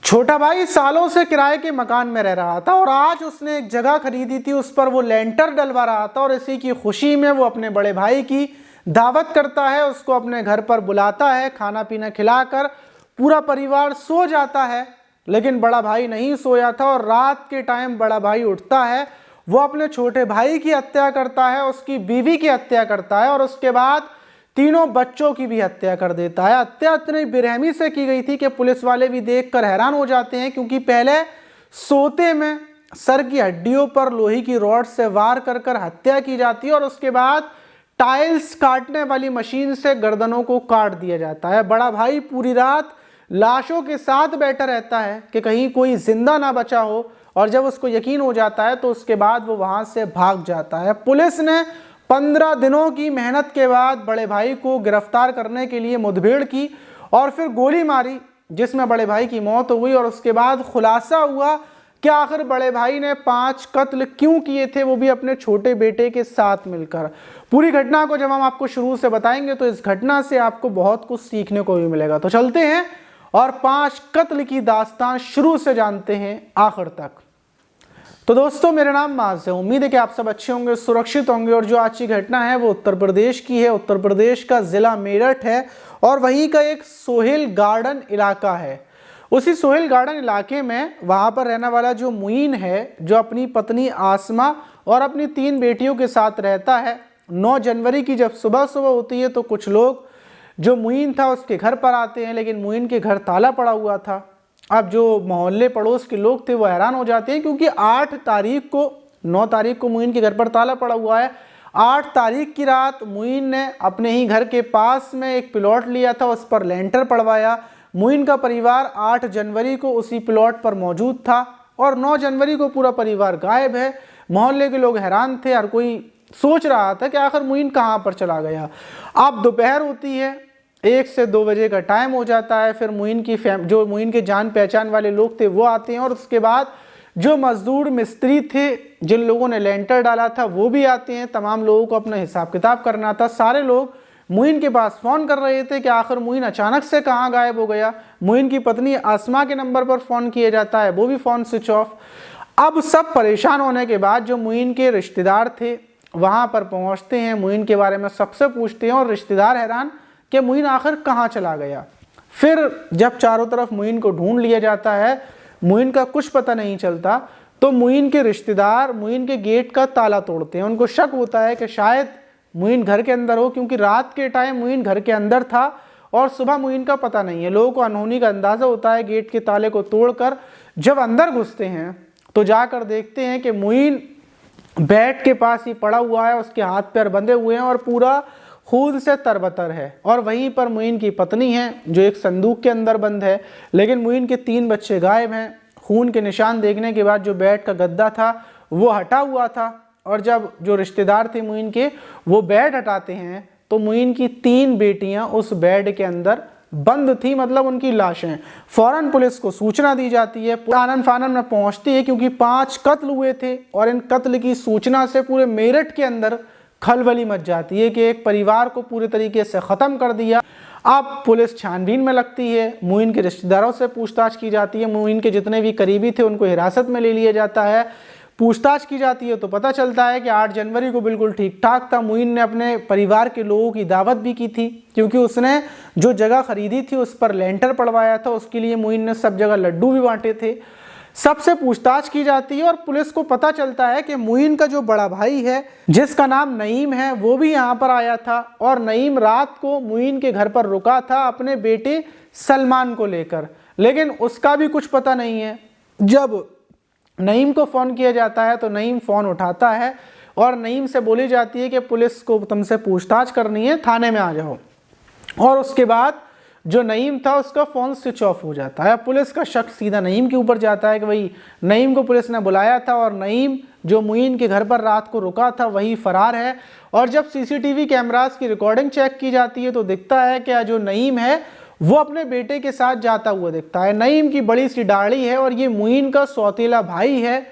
छोटा भाई सालों से किराए के मकान में रह रहा था और आज उसने एक जगह खरीदी थी, उस पर वो लेंटर डलवा रहा था और इसी की खुशी में वो अपने बड़े भाई की दावत करता है, उसको अपने घर पर बुलाता है, खाना पीना खिलाकर पूरा परिवार सो जाता है। लेकिन बड़ा भाई नहीं सोया था और रात के टाइम बड़ा भाई उठता है, वो अपने छोटे भाई की हत्या करता है, उसकी बीवी की हत्या करता है और उसके बाद तीनों बच्चों की भी हत्या कर देता है। हत्या इतनी बेरहमी से की गई थी कि पुलिस वाले भी देखकर हैरान हो जाते हैं, क्योंकि पहले सोते में सर की हड्डियों पर लोहे की रॉड से वार कर कर हत्या की जाती है और उसके बाद टाइल्स काटने वाली मशीन से गर्दनों को काट दिया जाता है। बड़ा भाई पूरी रात लाशों के साथ बैठा रहता है कि कहीं कोई जिंदा ना बचा हो, और जब उसको यकीन हो जाता है तो उसके बाद वो वहां से भाग जाता है। पुलिस ने 15 दिनों की मेहनत के बाद बड़े भाई को गिरफ्तार करने के लिए मुठभेड़ की और फिर गोली मारी, जिसमें बड़े भाई की मौत हो गई। और उसके बाद खुलासा हुआ कि आखिर बड़े भाई ने 5 कत्ल क्यों किए थे, वो भी अपने छोटे बेटे के साथ मिलकर। पूरी घटना को जब हम आपको शुरू से बताएंगे तो इस घटना से आपको बहुत कुछ सीखने को भी मिलेगा। तो चलते हैं और 5 कत्ल की दास्तान शुरू से जानते हैं आखिर तक। तो दोस्तों, मेरा नाम माज है। उम्मीद है कि आप सब अच्छे होंगे, सुरक्षित होंगे। और जो आज की घटना है वो उत्तर प्रदेश की है। उत्तर प्रदेश का जिला मेरठ है और वहीं का एक सोहेल गार्डन इलाका है। उसी सोहेल गार्डन इलाके में वहां पर रहने वाला जो मुईन है, जो अपनी पत्नी आसमा और अपनी 3 बेटियों के साथ रहता है। 9 जनवरी की जब सुबह सुबह होती है तो कुछ लोग जो मुईन था उसके घर पर आते हैं, लेकिन मुईन के घर ताला पड़ा हुआ था। अब जो मोहल्ले पड़ोस के लोग थे वो हैरान हो जाते हैं, क्योंकि 9 तारीख को मुईन के घर पर ताला पड़ा हुआ है। 8 तारीख की रात मुईन ने अपने ही घर के पास में एक प्लॉट लिया था, उस पर लेंटर पड़वाया। मुईन का परिवार 8 जनवरी को उसी प्लॉट पर मौजूद था और 9 जनवरी को पूरा परिवार गायब है। मोहल्ले के लोग हैरान थे, हर कोई सोच रहा था कि आखिर मुईन कहाँ पर चला गया। अब दोपहर होती है, 1 से 2 बजे का टाइम हो जाता है। फिर जो मुईन के जान पहचान वाले लोग थे वो आते हैं और उसके बाद जो मजदूर मिस्त्री थे, जिन लोगों ने लेंटर डाला था, वो भी आते हैं। तमाम लोगों को अपना हिसाब किताब करना था। सारे लोग मुईन के पास फ़ोन कर रहे थे कि आखिर मुईन अचानक से कहाँ गायब हो गया। मुईन की पत्नी आसमा के नंबर पर फ़ोन किया जाता है, वो भी फ़ोन स्विच ऑफ। अब सब परेशान होने के बाद जो मुईन के रिश्तेदार थे वहाँ पर पहुँचते हैं, मुईन के बारे में सबसे पूछते हैं और रिश्तेदार हैरान कि मुईन आखिर कहाँ चला गया। फिर जब चारों तरफ मुईन को ढूंढ लिया जाता है, मुईन का कुछ पता नहीं चलता, तो मुईन के रिश्तेदार मुईन के गेट का ताला तोड़ते हैं। उनको शक होता है कि शायद मुईन घर के अंदर हो, क्योंकि रात के टाइम मुईन घर के अंदर था और सुबह मुईन का पता नहीं है। लोगों को अनहोनी का अंदाज़ा होता है। गेट के ताले को तोड़कर जब अंदर घुसते हैं तो जाकर देखते हैं कि मुईन बेड के पास ही पड़ा हुआ है, उसके हाथ पैर बंधे हुए हैं और पूरा खून से तरबतर है। और वहीं पर मुईन की पत्नी है जो एक संदूक के अंदर बंद है, लेकिन मुईन के 3 बच्चे गायब हैं। खून के निशान देखने के बाद जो बेड का गद्दा था वो हटा हुआ था, और जब जो रिश्तेदार थे मुईन के वो बेड हटाते हैं तो मुईन की 3 बेटियां उस बेड के अंदर बंद थी, मतलब उनकी लाशें। फौरन पुलिस को सूचना दी जाती है, आनन फानन में पहुंचती है, क्योंकि 5 कत्ल हुए थे और इन कत्ल की सूचना से पूरे मेरठ के अंदर खलबली मच जाती है कि एक परिवार को पूरे तरीके से ख़त्म कर दिया। अब पुलिस छानबीन में लगती है, मुईन के रिश्तेदारों से पूछताछ की जाती है। मुईन के जितने भी करीबी थे उनको हिरासत में ले लिया जाता है। पूछताछ की जाती है तो पता चलता है कि 8 जनवरी को बिल्कुल ठीक ठाक था। मुईन ने अपने परिवार के लोगों की दावत भी की थी, क्योंकि उसने जो जगह खरीदी थी उस पर लेंटर पड़वाया था। उसके लिए मुईन ने सब जगह लड्डू भी बांटे थे। सबसे पूछताछ की जाती है और पुलिस को पता चलता है कि मुईन का जो बड़ा भाई है, जिसका नाम नईम है, वो भी यहाँ पर आया था और नईम रात को मुईन के घर पर रुका था अपने बेटे सलमान को लेकर, लेकिन उसका भी कुछ पता नहीं है। जब नईम को फ़ोन किया जाता है तो नईम फ़ोन उठाता है और नईम से बोली जाती है कि पुलिस को तुमसे पूछताछ करनी है, थाने में आ जाओ। और उसके बाद जो नईम था उसका फ़ोन स्विच ऑफ हो जाता है। पुलिस का शक सीधा नईम के ऊपर जाता है कि भाई नईम को पुलिस ने बुलाया था और नईम जो मुईन के घर पर रात को रुका था वही फ़रार है। और जब सीसीटीवी कैमरास की रिकॉर्डिंग चेक की जाती है तो दिखता है कि जो नईम है वो अपने बेटे के साथ जाता हुआ दिखता है। नईम की बड़ी सी दाढ़ी है और ये मुईन का सौतेला भाई है।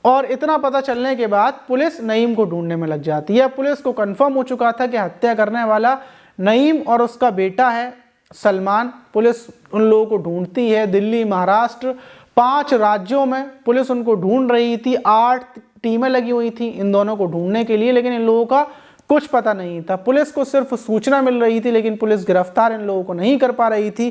और इतना पता चलने के बाद पुलिस नईम को ढूंढने में लग जाती है। पुलिस को कंफर्म हो चुका था कि हत्या करने वाला नईम और उसका बेटा है। सलमान। पुलिस उन लोगों को ढूंढती है, दिल्ली, महाराष्ट्र, 5 राज्यों में पुलिस उनको ढूंढ रही थी। 8 टीमें लगी हुई थी इन दोनों को ढूंढने के लिए, लेकिन इन लोगों का कुछ पता नहीं था। पुलिस को सिर्फ सूचना मिल रही थी, लेकिन पुलिस गिरफ्तार इन लोगों को नहीं कर पा रही थी।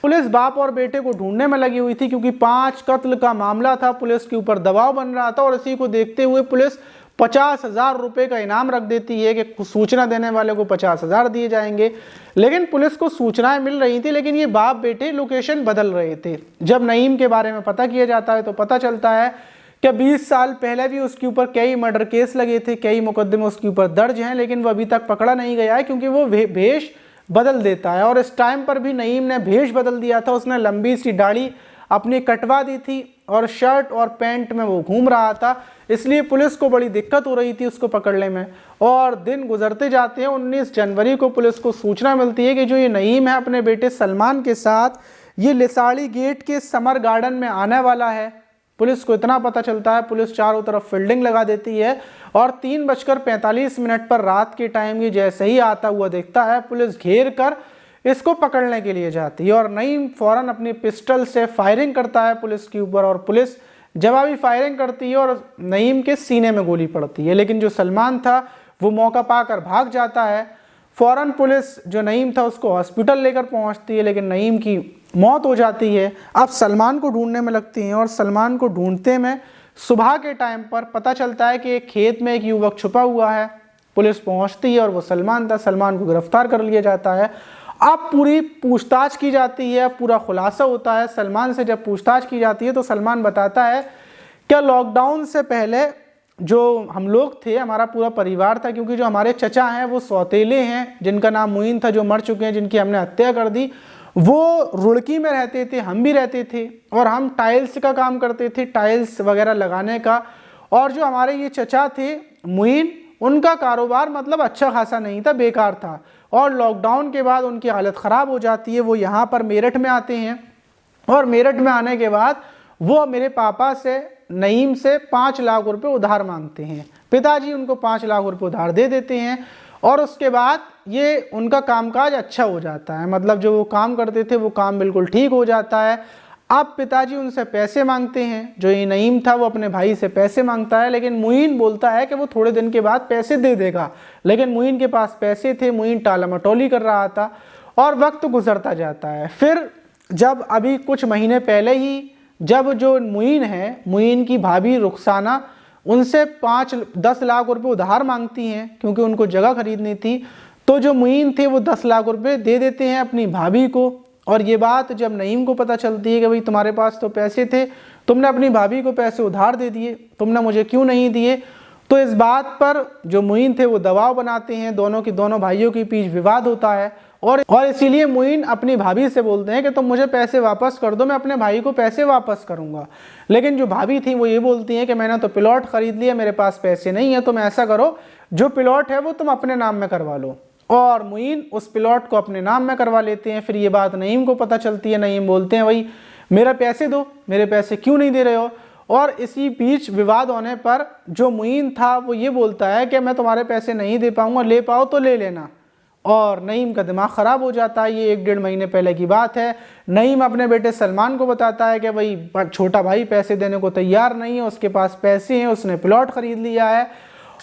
पुलिस बाप और बेटे को ढूंढने में लगी हुई थी, क्योंकि 5 कत्ल का मामला था, पुलिस के ऊपर दबाव बन रहा था। और इसी को देखते हुए पुलिस 50,000 रुपये का इनाम रख देती है कि सूचना देने वाले को 50,000 दिए जाएंगे। लेकिन पुलिस को सूचनाएं मिल रही थी, लेकिन ये बाप बेटे लोकेशन बदल रहे थे। जब नईम के बारे में पता किया जाता है तो पता चलता है कि 20 साल पहले भी उसके ऊपर कई मर्डर केस लगे थे, कई मुकदमे उसके ऊपर दर्ज हैं, लेकिन वो अभी तक पकड़ा नहीं गया है, क्योंकि वो भेष बदल देता है। और इस टाइम पर भी नईम ने भेष बदल दिया था। उसने लंबी सी दाढ़ी अपनी कटवा दी थी और शर्ट और पैंट में वो घूम रहा था, इसलिए पुलिस को बड़ी दिक्कत हो रही थी उसको पकड़ने में। और दिन गुजरते जाते हैं। 19 जनवरी को पुलिस को सूचना मिलती है कि जो ये नईम है अपने बेटे सलमान के साथ ये लिसाड़ी गेट के समर गार्डन में आने वाला है। पुलिस को इतना पता चलता है, पुलिस चारों तरफ फील्डिंग लगा देती है और 3:45 पर रात के टाइम ये जैसे ही आता हुआ देखता है, पुलिस घेर कर इसको पकड़ने के लिए जाती है। और नईम फौरन अपनी पिस्टल से फायरिंग करता है पुलिस के ऊपर, और पुलिस जवाबी फायरिंग करती है और नईम के सीने में गोली पड़ती है। लेकिन जो सलमान था वो मौका पाकर भाग जाता है। फौरन पुलिस जो नईम था उसको हॉस्पिटल लेकर पहुंचती है, लेकिन नईम की मौत हो जाती है। अब सलमान को ढूंढने में लगती हैं और सलमान को ढूंढते में सुबह के टाइम पर पता चलता है कि एक खेत में एक युवक छुपा हुआ है। पुलिस पहुंचती है और वो सलमान था। सलमान को गिरफ्तार कर लिया जाता है। अब पूरी पूछताछ की जाती है, पूरा खुलासा होता है। सलमान से जब पूछताछ की जाती है तो सलमान बताता है कि लॉकडाउन से पहले जो हम लोग थे, हमारा पूरा परिवार था, क्योंकि जो हमारे चचा हैं वो सौतेले हैं जिनका नाम मुइन था, जो मर चुके हैं, जिनकी हमने हत्या कर दी, वो रुड़की में रहते थे, हम भी रहते थे और हम टाइल्स का काम करते थे, टाइल्स वगैरह लगाने का। और जो हमारे ये चचा थे मुइन, उनका कारोबार मतलब अच्छा खासा नहीं था, बेकार था। और लॉकडाउन के बाद उनकी हालत ख़राब हो जाती है। वो यहाँ पर मेरठ में आते हैं और मेरठ में आने के बाद वो मेरे पापा से, नईम से 5 लाख रुपए उधार मांगते हैं। पिताजी उनको 5 लाख रुपए उधार दे देते हैं और उसके बाद ये उनका कामकाज अच्छा हो जाता है, मतलब जो वो काम करते थे वो काम बिल्कुल ठीक हो जाता है। अब पिताजी उनसे पैसे मांगते हैं। जो ये नईम था वो अपने भाई से पैसे मांगता है, लेकिन मुइन बोलता है कि वो थोड़े दिन के बाद पैसे दे देगा। लेकिन मुइन के पास पैसे थे, मुइन टाला मटोली कर रहा था और वक्त गुजरता जाता है। फिर जब अभी कुछ महीने पहले ही जब जो मुइन है, मुइन की भाभी रुखसाना उनसे 5-10 लाख रुपए उधार मांगती हैं क्योंकि उनको जगह खरीदनी थी, तो जो मुइन थे वो 10 लाख रुपए दे देते हैं अपनी भाभी को। और ये बात जब नईम को पता चलती है कि भाई तुम्हारे पास तो पैसे थे, तुमने अपनी भाभी को पैसे उधार दे दिए, तुमने मुझे क्यों नहीं दिए, तो इस बात पर जो मुइन थे वो दबाव बनाते हैं। दोनों भाइयों के बीच विवाद होता है और इसीलिए मुइन अपनी भाभी से बोलते हैं कि तुम मुझे पैसे वापस कर दो, मैं अपने भाई को पैसे वापस करूंगा। लेकिन जो भाभी थी वो ये बोलती हैं कि मैंने तो प्लॉट खरीद लिया, मेरे पास पैसे नहीं है, तुम ऐसा करो जो प्लॉट है वो तुम अपने नाम में करवा लो। और मुइन उस प्लॉट को अपने नाम में करवा लेते हैं। फिर ये बात नईम को पता चलती है। नईम बोलते हैं भाई मेरा पैसे दो, मेरे पैसे क्यों नहीं दे रहे हो। और इसी बीच विवाद होने पर जो मुइन था वो ये बोलता है कि मैं तुम्हारे पैसे नहीं दे पाऊंगा, ले पाओ तो ले लेना। और नईम का दिमाग ख़राब हो जाता है। ये 1-1.5 महीने पहले की बात है। नईम अपने बेटे सलमान को बताता है कि भाई छोटा भाई पैसे देने को तैयार नहीं है, उसके पास पैसे हैं, उसने प्लॉट खरीद लिया है।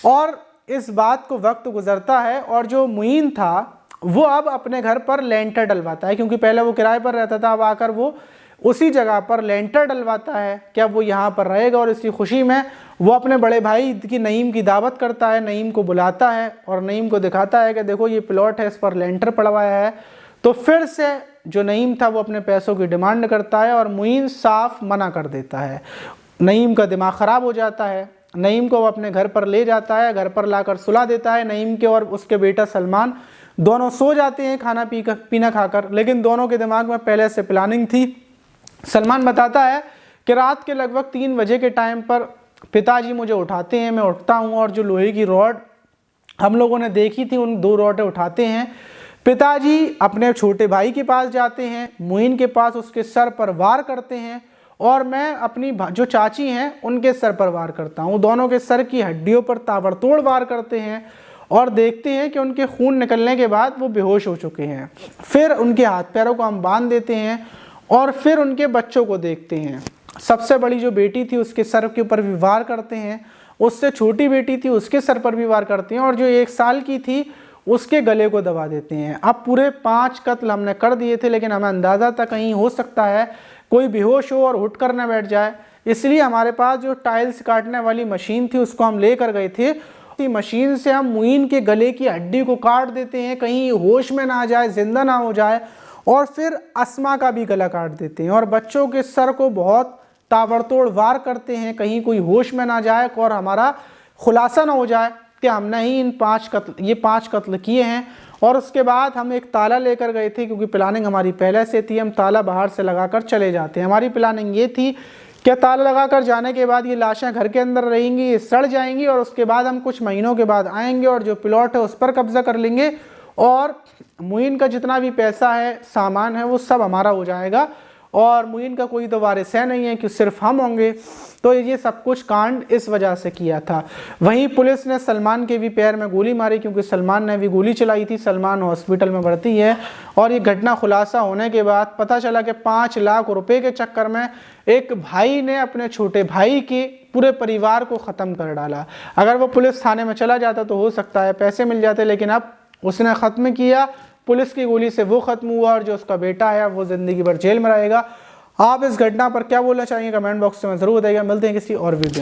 और इस बात को वक्त गुजरता है और जो मुइन था वो अब अपने घर पर लेंटर डलवाता है, क्योंकि पहले वो किराए पर रहता था, अब आकर वो उसी जगह पर लेंटर डलवाता है कि अब वो यहाँ पर रहेगा। और इसी खुशी में वो अपने बड़े भाई की नईम की दावत करता है, नईम को बुलाता है और नईम को दिखाता है कि देखो ये प्लॉट है, इस पर लेंटर पड़वाया है। तो फिर से जो नईम था वो अपने पैसों की डिमांड करता है और मुइन साफ मना कर देता है। नईम का दिमाग ख़राब हो जाता है। नईम को वो अपने घर पर ले जाता है, घर पर लाकर सुला देता है। नईम के और उसके बेटा सलमान दोनों सो जाते हैं खाना पीना खाकर, लेकिन दोनों के दिमाग में पहले से प्लानिंग थी। सलमान बताता है कि रात के लगभग 3 बजे के टाइम पर पिताजी मुझे उठाते हैं, मैं उठता हूँ और जो लोहे की रॉड हम लोगों ने देखी थी उन 2 रॉडें उठाते हैं। पिताजी अपने छोटे भाई के पास जाते हैं, मुइन के पास, उसके सर पर वार करते हैं और मैं अपनी जो चाची हैं उनके सर पर वार करता हूँ। दोनों के सर की हड्डियों पर ताबड़तोड़ वार करते हैं और देखते हैं कि उनके खून निकलने के बाद वो बेहोश हो चुके हैं। फिर उनके हाथ पैरों को हम बांध देते हैं और फिर उनके बच्चों को देखते हैं। सबसे बड़ी जो बेटी थी उसके सर के ऊपर भी वार करते हैं, उससे छोटी बेटी थी उसके सर पर भी वार करते हैं, और जो 1 साल की थी उसके गले को दबा देते हैं। अब पूरे 5 कत्ल हमने कर दिए थे, लेकिन हमें अंदाज़ा था कहीं हो सकता है कोई बेहोश हो और उठ कर न बैठ जाए, इसलिए हमारे पास जो टाइल्स काटने वाली मशीन थी उसको हम लेकर गए थे। मशीन से हम मुइन के गले की हड्डी को काट देते हैं, कहीं होश में ना आ जाए, जिंदा ना हो जाए, और फिर अस्मा का भी गला काट देते हैं और बच्चों के सर को बहुत ताबड़तोड़ वार करते हैं, कहीं कोई होश में ना जाए और हमारा खुलासा ना हो जाए कि हमने ही इन 5 कत्ल किए हैं। और उसके बाद हम एक ताला लेकर गए थे, क्योंकि प्लानिंग हमारी पहले से थी, हम ताला बाहर से लगाकर चले जाते हैं। हमारी प्लानिंग ये थी कि ताला लगाकर जाने के बाद ये लाशें घर के अंदर रहेंगी, ये सड़ जाएंगी, और उसके बाद हम कुछ महीनों के बाद आएंगे और जो प्लॉट है उस पर कब्जा कर लेंगे और मुइन का जितना भी पैसा है, सामान है, वो सब हमारा हो जाएगा और मुइन का कोई तो वारिस है नहीं है कि सिर्फ हम होंगे। तो ये सब कुछ कांड इस वजह से किया था। वहीं पुलिस ने सलमान के भी पैर में गोली मारी, क्योंकि सलमान ने भी गोली चलाई थी। सलमान हॉस्पिटल में भर्ती है और ये घटना खुलासा होने के बाद पता चला कि 5 लाख रुपए के चक्कर में एक भाई ने अपने छोटे भाई के पूरे परिवार को ख़त्म कर डाला। अगर वो पुलिस थाने में चला जाता तो हो सकता है पैसे मिल जाते, लेकिन अब उसने ख़त्म किया, पुलिस की गोली से वो ख़त्म हुआ और जो उसका बेटा है वो ज़िंदगी भर जेल में रहेगा। आप इस घटना पर क्या बोलना चाहेंगे कमेंट बॉक्स में ज़रूर बताइएगा। मिलते हैं किसी और वीडियो।